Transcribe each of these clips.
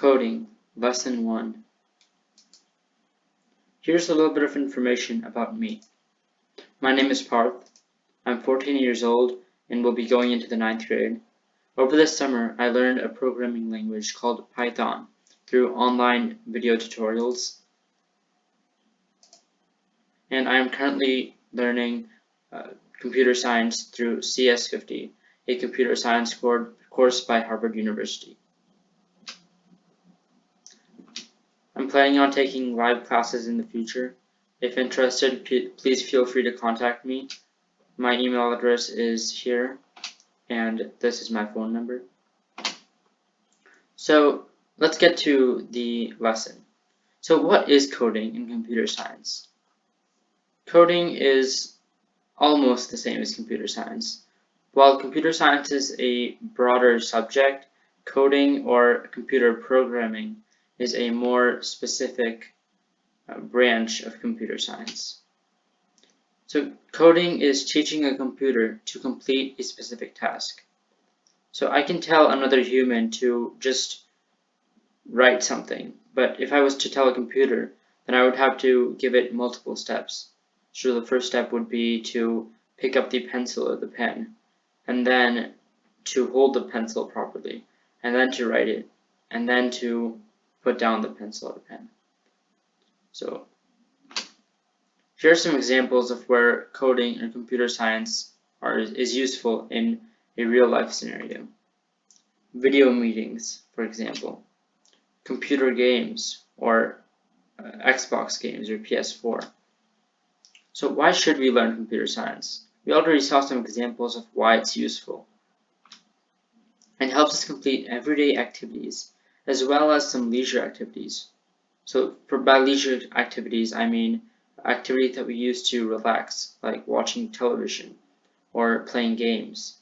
Coding, Lesson 1. Here's a little bit of information about me. My name is Parth. I'm 14 years old and will be going into the 9th grade. Over the summer, I learned a programming language called Python through online video tutorials. And I am currently learning computer science through CS50, a computer science course by Harvard University. I'm planning on taking live classes in the future. If interested, please feel free to contact me. My email address is here, and this is my phone number. So let's get to the lesson. So what is coding in computer science? Coding is almost the same as computer science. While computer science is a broader subject, coding or computer programming is a more specific branch of computer science. So coding is teaching a computer to complete a specific task. So I can tell another human to just write something, but if I was to tell a computer, then I would have to give it multiple steps. So the first step would be to pick up the pencil or the pen, and then to hold the pencil properly, and then to write it, and then to put down the pencil or pen. So here are some examples of where coding and computer science is useful in a real-life scenario. Video meetings, for example, computer games, or Xbox games or PS4. So why should we learn computer science? We already saw some examples of why it's useful. It helps us complete everyday activities as well as some leisure activities. So by leisure activities, I mean activities that we use to relax, like watching television or playing games.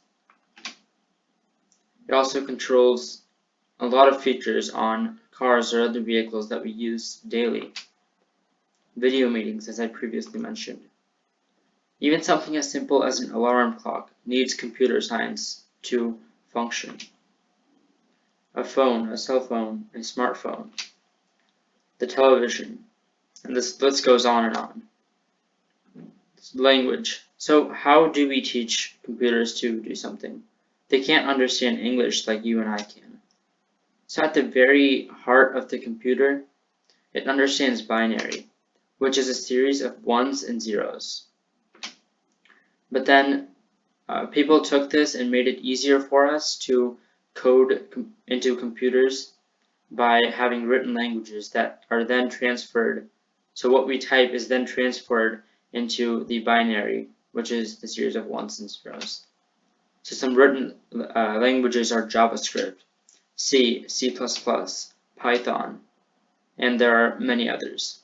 It also controls a lot of features on cars or other vehicles that we use daily. Video meetings, as I previously mentioned. Even something as simple as an alarm clock needs computer science to function. A phone, a cell phone, a smartphone, the television, and this list goes on and on. Language. So how do we teach computers to do something? They can't understand English like you and I can. So at the very heart of the computer, it understands binary, which is a series of ones and zeros. But then people took this and made it easier for us to code into computers by having written languages that are then transferred. So what we type is then transferred into the binary, which is the series of ones and zeros. So some written languages are JavaScript, C, C++, Python, and there are many others.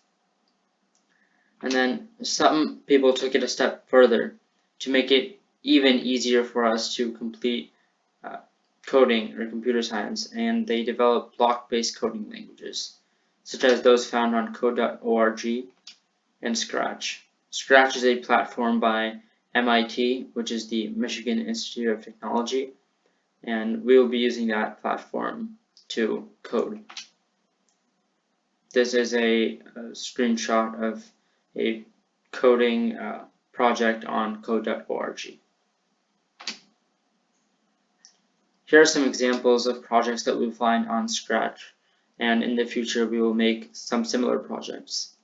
And then some people took it a step further to make it even easier for us to complete coding or computer science, and they developed block-based coding languages, such as those found on code.org and Scratch. Scratch is a platform by MIT, which is the Michigan Institute of Technology, and we will be using that platform to code. This is a screenshot of a coding project on code.org. Here are some examples of projects that we'll find on Scratch, and in the future we will make some similar projects.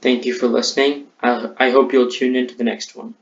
Thank you for listening. I hope you'll tune in to the next one.